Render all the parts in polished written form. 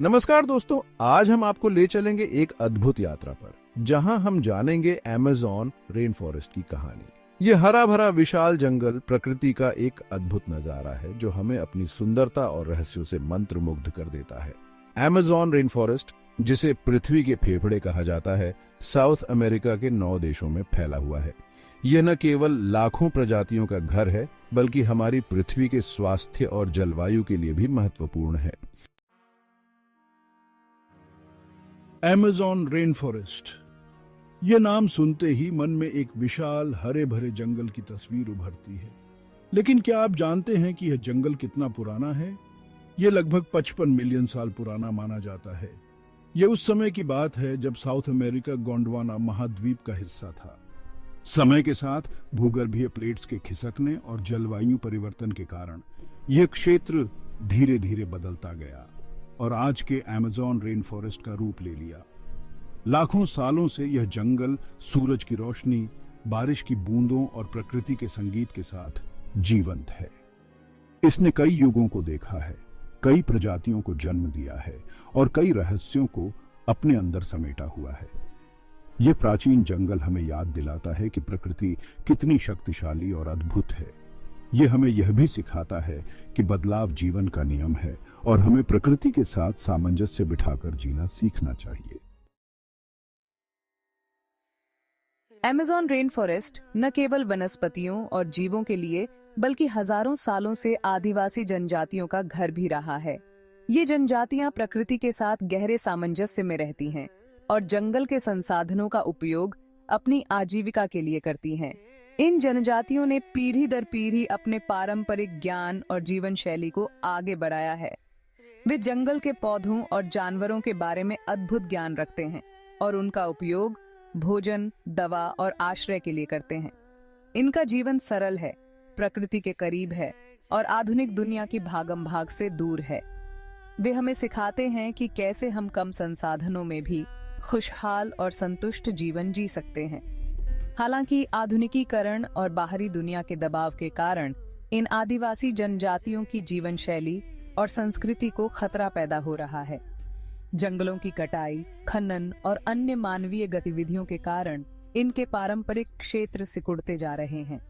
नमस्कार दोस्तों, आज हम आपको ले चलेंगे एक अद्भुत यात्रा पर, जहां हम जानेंगे अमेज़न रेन फॉरेस्ट की कहानी। ये हरा भरा विशाल जंगल प्रकृति का एक अद्भुत नजारा है जो हमें अपनी सुंदरता और रहस्यों से मंत्रमुग्ध कर देता है। अमेज़न रेन फॉरेस्ट, जिसे पृथ्वी के फेफड़े कहा जाता है, साउथ अमेरिका के 9 देशों में फैला हुआ है। यह न केवल लाखों प्रजातियों का घर है, बल्कि हमारी पृथ्वी के स्वास्थ्य और जलवायु के लिए भी महत्वपूर्ण है। अमेज़न रेन फॉरेस्ट, ये नाम सुनते ही मन में एक विशाल हरे भरे जंगल की तस्वीर उभरती है। लेकिन क्या आप जानते हैं कि यह जंगल कितना पुराना है? ये लगभग 55 मिलियन साल पुराना माना जाता है। यह उस समय की बात है जब साउथ अमेरिका गोंडवाना महाद्वीप का हिस्सा था। समय के साथ भूगर्भीय प्लेट्स के खिसकने और जलवायु परिवर्तन के कारण यह क्षेत्र धीरे धीरे बदलता गया और आज के अमेज़न रेन फॉरेस्ट का रूप ले लिया। लाखों सालों से यह जंगल सूरज की रोशनी, बारिश की बूंदों और प्रकृति के संगीत के साथ जीवंत है। इसने कई युगों को देखा है, कई प्रजातियों को जन्म दिया है और कई रहस्यों को अपने अंदर समेटा हुआ है। यह प्राचीन जंगल हमें याद दिलाता है कि प्रकृति कितनी शक्तिशाली और अद्भुत है। यह हमें यह भी सिखाता है कि बदलाव जीवन का नियम है और हमें प्रकृति के साथ सामंजस्य बिठाकर जीना सीखना चाहिए। अमेज़न रेन फॉरेस्ट न केवल वनस्पतियों और जीवों के लिए बल्कि हजारों सालों से आदिवासी जनजातियों का घर भी रहा है। ये जनजातियां प्रकृति के साथ गहरे सामंजस्य में रहती हैं और जंगल के संसाधनों का उपयोग अपनी आजीविका के लिए करती हैं। इन जनजातियों ने पीढ़ी दर पीढ़ी अपने पारंपरिक ज्ञान और जीवन शैली को आगे बढ़ाया है। वे जंगल के पौधों और जानवरों के बारे में अद्भुत ज्ञान रखते हैं और उनका उपयोग भोजन, दवा और आश्रय के लिए करते हैं। इनका जीवन सरल है, प्रकृति के करीब है और आधुनिक दुनिया की भागम भाग से दूर है। वे हमें सिखाते हैं कि कैसे हम कम संसाधनों में भी खुशहाल और संतुष्ट जीवन जी सकते हैं। हालांकि आधुनिकीकरण और बाहरी दुनिया के दबाव के कारण इन आदिवासी जनजातियों की जीवन शैली और संस्कृति को खतरा पैदा हो रहा है। जंगलों की कटाई, खनन और अन्य मानवीय गतिविधियों के कारण इनके पारंपरिक क्षेत्र सिकुड़ते जा रहे हैं।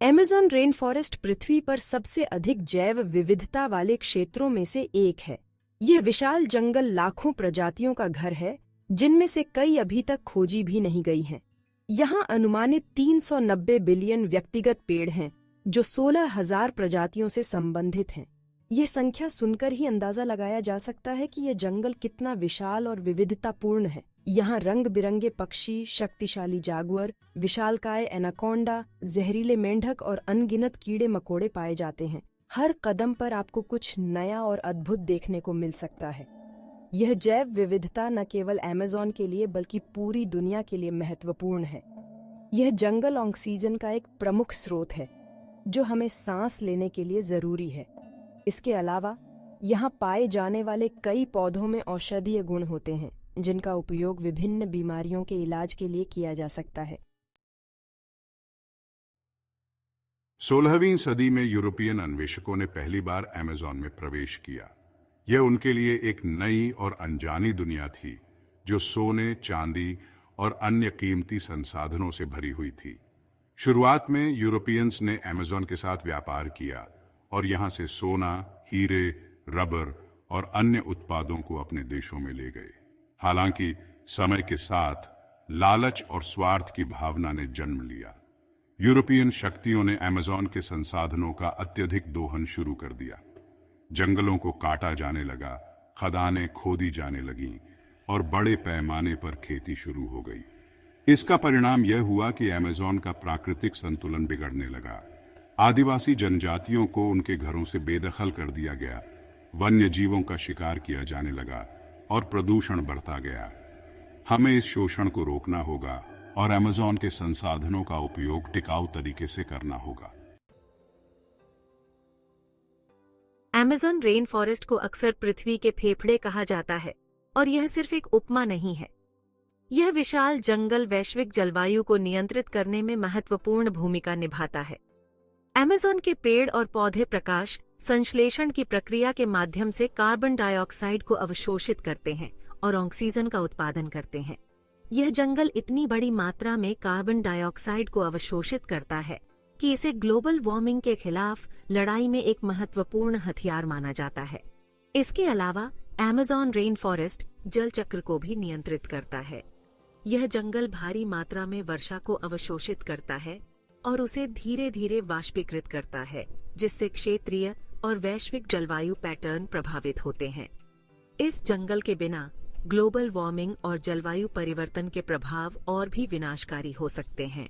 अमेज़न रेन फॉरेस्ट पृथ्वी पर सबसे अधिक जैव विविधता वाले क्षेत्रों में से एक है। यह विशाल जंगल लाखों प्रजातियों का घर है, जिनमें से कई अभी तक खोजी भी नहीं गई हैं। यहाँ अनुमानित 390 बिलियन व्यक्तिगत पेड़ हैं, जो 16,000 प्रजातियों से संबंधित हैं। ये संख्या सुनकर ही अंदाजा लगाया जा सकता है कि यह जंगल कितना विशाल और विविधतापूर्ण है। यहाँ रंग बिरंगे पक्षी, शक्तिशाली जागुआर, विशालकाय एनाकोंडा, जहरीले मेंढक और अनगिनत कीड़े मकोड़े पाए जाते हैं। हर कदम पर आपको कुछ नया और अद्भुत देखने को मिल सकता है। यह जैव विविधता न केवल अमेज़न के लिए बल्कि पूरी दुनिया के लिए महत्वपूर्ण है। यह जंगल ऑक्सीजन का एक प्रमुख स्रोत है, जो हमें सांस लेने के लिए जरूरी है। इसके अलावा यहाँ पाए जाने वाले कई पौधों में औषधीय गुण होते हैं, जिनका उपयोग विभिन्न बीमारियों के इलाज के लिए किया जा सकता है। 16वीं सदी में यूरोपियन अन्वेषकों ने पहली बार अमेज़न में प्रवेश किया। यह उनके लिए एक नई और अनजानी दुनिया थी, जो सोने, चांदी और अन्य कीमती संसाधनों से भरी हुई थी। शुरुआत में यूरोपियंस ने अमेज़न के साथ व्यापार किया और यहाँ से सोना, हीरे, रबर और अन्य उत्पादों को अपने देशों में ले गए। हालांकि समय के साथ लालच और स्वार्थ की भावना ने जन्म लिया। यूरोपियन शक्तियों ने अमेज़न के संसाधनों का अत्यधिक दोहन शुरू कर दिया। जंगलों को काटा जाने लगा, खदानें खोदी जाने लगीं और बड़े पैमाने पर खेती शुरू हो गई। इसका परिणाम यह हुआ कि अमेज़न का प्राकृतिक संतुलन बिगड़ने लगा। आदिवासी जनजातियों को उनके घरों से बेदखल कर दिया गया, वन्य जीवों का शिकार किया जाने लगा और प्रदूषण बढ़ता गया। हमें इस शोषण को रोकना होगा और अमेज़न के संसाधनों का उपयोग टिकाऊ तरीके से करना होगा। अमेज़न रेन फॉरेस्ट को अक्सर पृथ्वी के फेफड़े कहा जाता है, और यह सिर्फ एक उपमा नहीं है। यह विशाल जंगल वैश्विक जलवायु को नियंत्रित करने में महत्वपूर्ण भूमिका निभाता है। अमेज़न के पेड़ और पौधे प्रकाश, संश्लेषण की प्रक्रिया के माध्यम से कार्बन डाइऑक्साइड को अवशोषित करते हैं और ऑक्सीजन का उत्पादन करते हैं। यह जंगल इतनी बड़ी मात्रा में कार्बन डाइऑक्साइड को अवशोषित करता है कि इसे ग्लोबल वार्मिंग के खिलाफ लड़ाई में एक महत्वपूर्ण हथियार माना जाता है। इसके अलावा अमेज़न रेन फॉरेस्ट जल चक्र को भी नियंत्रित करता है। यह जंगल भारी मात्रा में वर्षा को अवशोषित करता है और उसे धीरे धीरे वाष्पीकृत करता है, जिससे क्षेत्रीय और वैश्विक जलवायु पैटर्न प्रभावित होते हैं। इस जंगल के बिना ग्लोबल वार्मिंग और जलवायु परिवर्तन के प्रभाव और भी विनाशकारी हो सकते हैं।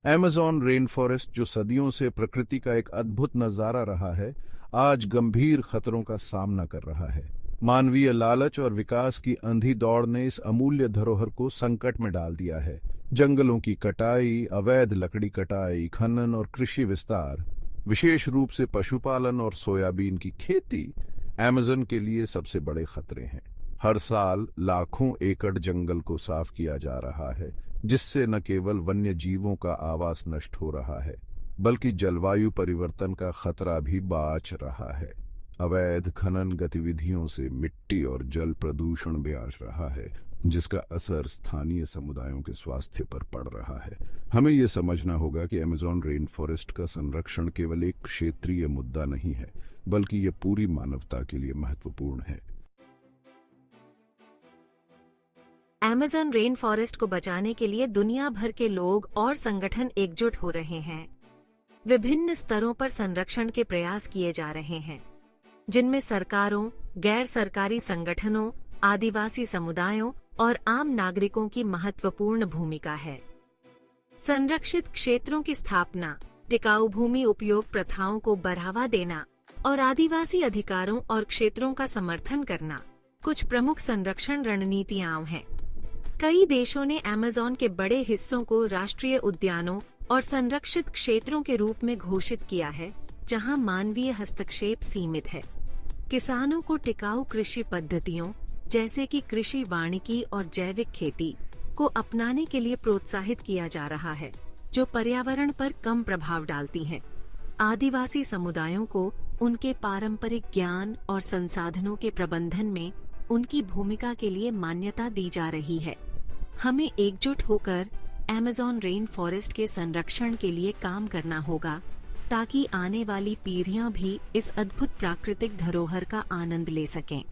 अमेज़न रेन फॉरेस्ट, जो सदियों से प्रकृति का एक अद्भुत नजारा रहा है, आज गंभीर खतरों का सामना कर रहा है। मानवीय लालच और विकास की अंधी दौड़ ने इस अमूल्य धरोहर को संकट में डाल दिया है। जंगलों की कटाई, अवैध लकड़ी कटाई, खनन और कृषि विस्तार, विशेष रूप से पशुपालन और सोयाबीन की खेती अमेज़न के लिए सबसे बड़े खतरे हैं। हर साल लाखों एकड़ जंगल को साफ किया जा रहा है, जिससे न केवल वन्य जीवों का आवास नष्ट हो रहा है, बल्कि जलवायु परिवर्तन का खतरा भी बाच रहा है। अवैध खनन गतिविधियों से मिट्टी और जल प्रदूषण बढ़ रहा है, जिसका असर स्थानीय समुदायों के स्वास्थ्य पर पड़ रहा है। हमें यह समझना होगा कि अमेज़न रेन फॉरेस्ट का संरक्षण केवल एक क्षेत्रीय मुद्दा नहीं है, बल्कि यह पूरी मानवता के लिए महत्वपूर्ण है। अमेज़न रेन फॉरेस्ट को बचाने के लिए दुनिया भर के लोग और संगठन एकजुट हो रहे हैं। विभिन्न स्तरों पर संरक्षण के प्रयास किए जा रहे हैं, जिनमें सरकारों, गैर सरकारी संगठनों, आदिवासी समुदायों और आम नागरिकों की महत्वपूर्ण भूमिका है। संरक्षित क्षेत्रों की स्थापना, टिकाऊ भूमि उपयोग प्रथाओं को बढ़ावा देना और आदिवासी अधिकारों और क्षेत्रों का समर्थन करना कुछ प्रमुख संरक्षण रणनीतियां हैं। कई देशों ने अमेज़न के बड़े हिस्सों को राष्ट्रीय उद्यानों और संरक्षित क्षेत्रों के रूप में घोषित किया है, जहां मानवीय हस्तक्षेप सीमित है। किसानों को टिकाऊ कृषि पद्धतियों जैसे कि कृषि वानिकी और जैविक खेती को अपनाने के लिए प्रोत्साहित किया जा रहा है, जो पर्यावरण पर कम प्रभाव डालती हैं। आदिवासी समुदायों को उनके पारंपरिक ज्ञान और संसाधनों के प्रबंधन में उनकी भूमिका के लिए मान्यता दी जा रही है। हमें एकजुट होकर अमेज़न रेन फॉरेस्ट के संरक्षण के लिए काम करना होगा, ताकि आने वाली पीढ़ियां भी इस अद्भुत प्राकृतिक धरोहर का आनंद ले सकें।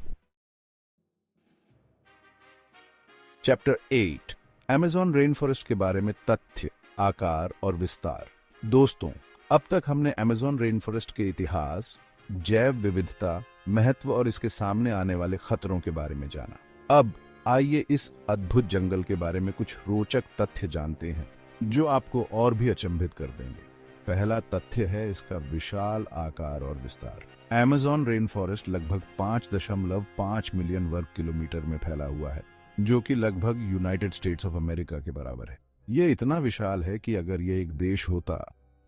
चैप्टर 8, अमेज़न रेन फॉरेस्ट के बारे में तथ्य, आकार और विस्तार। दोस्तों, अब तक हमने अमेज़न रेन फॉरेस्ट के इतिहास, जैव विविधता, महत्व और इसके सामने आने वाले खतरों के बारे में जाना। अब आइए इस अद्भुत जंगल के बारे में कुछ रोचक तथ्य जानते हैं, जो आपको और भी अचंभित कर देंगे। पहला तथ्य है इसका विशाल आकार और विस्तार। अमेज़न रेन फॉरेस्ट लगभग 5.5 मिलियन वर्ग किलोमीटर में फैला हुआ है, जो कि लगभग यूनाइटेड स्टेट्स ऑफ अमेरिका के बराबर है। यह इतना विशाल है कि अगर यह एक देश होता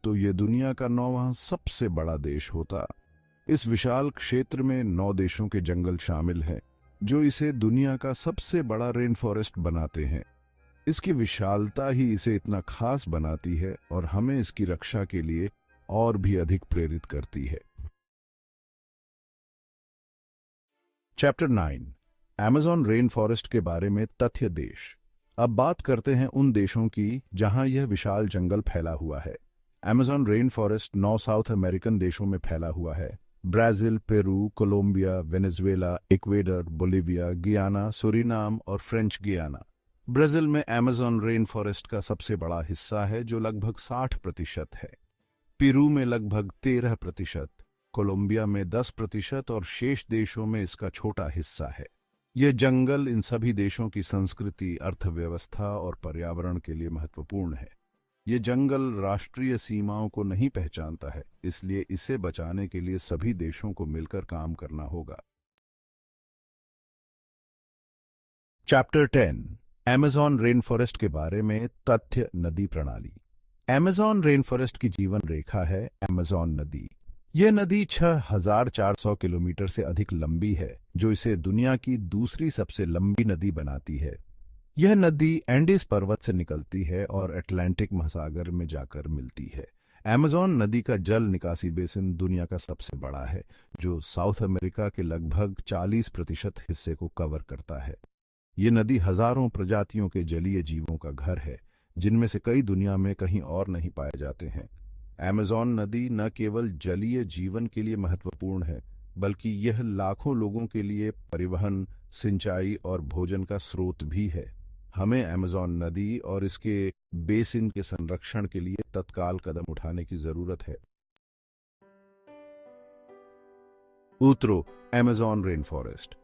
तो यह दुनिया का 9वां सबसे बड़ा देश होता। इस विशाल क्षेत्र में 9 देशों के जंगल शामिल हैं, जो इसे दुनिया का सबसे बड़ा रेन फॉरेस्ट बनाते हैं। इसकी विशालता ही इसे इतना खास बनाती है और हमें इसकी रक्षा के लिए और भी अधिक प्रेरित करती है। चैप्टर 9, अमेज़न रेन फॉरेस्ट के बारे में तथ्य देश। अब बात करते हैं उन देशों की जहां यह विशाल जंगल फैला हुआ है। Amazon rain forest 9 South American देशों में फैला हुआ है: Brazil, Peru, Colombia, Venezuela, Ecuador, Bolivia, Guyana, Suriname और फ्रेंच गियाना। ब्राजील में अमेज़न रेन फॉरेस्ट का सबसे बड़ा हिस्सा है, जो लगभग 60% है। पेरू में लगभग 13%, कोलंबिया में 10% और शेष देशों में इसका छोटा हिस्सा है। यह जंगल इन सभी देशों की संस्कृति, अर्थव्यवस्था और पर्यावरण के लिए महत्वपूर्ण है। ये जंगल राष्ट्रीय सीमाओं को नहीं पहचानता है, इसलिए इसे बचाने के लिए सभी देशों को मिलकर काम करना होगा। चैप्टर 10, अमेज़न रेन फॉरेस्ट के बारे में तथ्य नदी प्रणाली। अमेज़न रेन फॉरेस्ट की जीवन रेखा है अमेज़न नदी। यह नदी 6400 किलोमीटर से अधिक लंबी है, जो इसे दुनिया की दूसरी सबसे लंबी नदी बनाती है। यह नदी एंडीज पर्वत से निकलती है और अटलांटिक महासागर में जाकर मिलती है। अमेज़न नदी का जल निकासी बेसिन दुनिया का सबसे बड़ा है, जो साउथ अमेरिका के लगभग 40% हिस्से को कवर करता है। ये नदी हजारों प्रजातियों के जलीय जीवों का घर है, जिनमें से कई दुनिया में कहीं और नहीं पाए जाते हैं। अमेज़न नदी न केवल जलीय जीवन के लिए महत्वपूर्ण है, बल्कि यह लाखों लोगों के लिए परिवहन, सिंचाई और भोजन का स्रोत भी है। हमें अमेज़न नदी और इसके बेसिन के संरक्षण के लिए तत्काल कदम उठाने की जरूरत है। उतरो अमेज़न रेन फॉरेस्ट।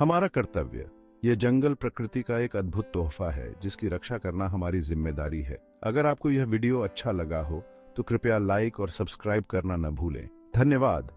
हमारा कर्तव्य, यह जंगल प्रकृति का एक अद्भुत तोहफा है, जिसकी रक्षा करना हमारी जिम्मेदारी है। अगर आपको यह वीडियो अच्छा लगा हो तो कृपया लाइक और सब्सक्राइब करना न भूलें। धन्यवाद।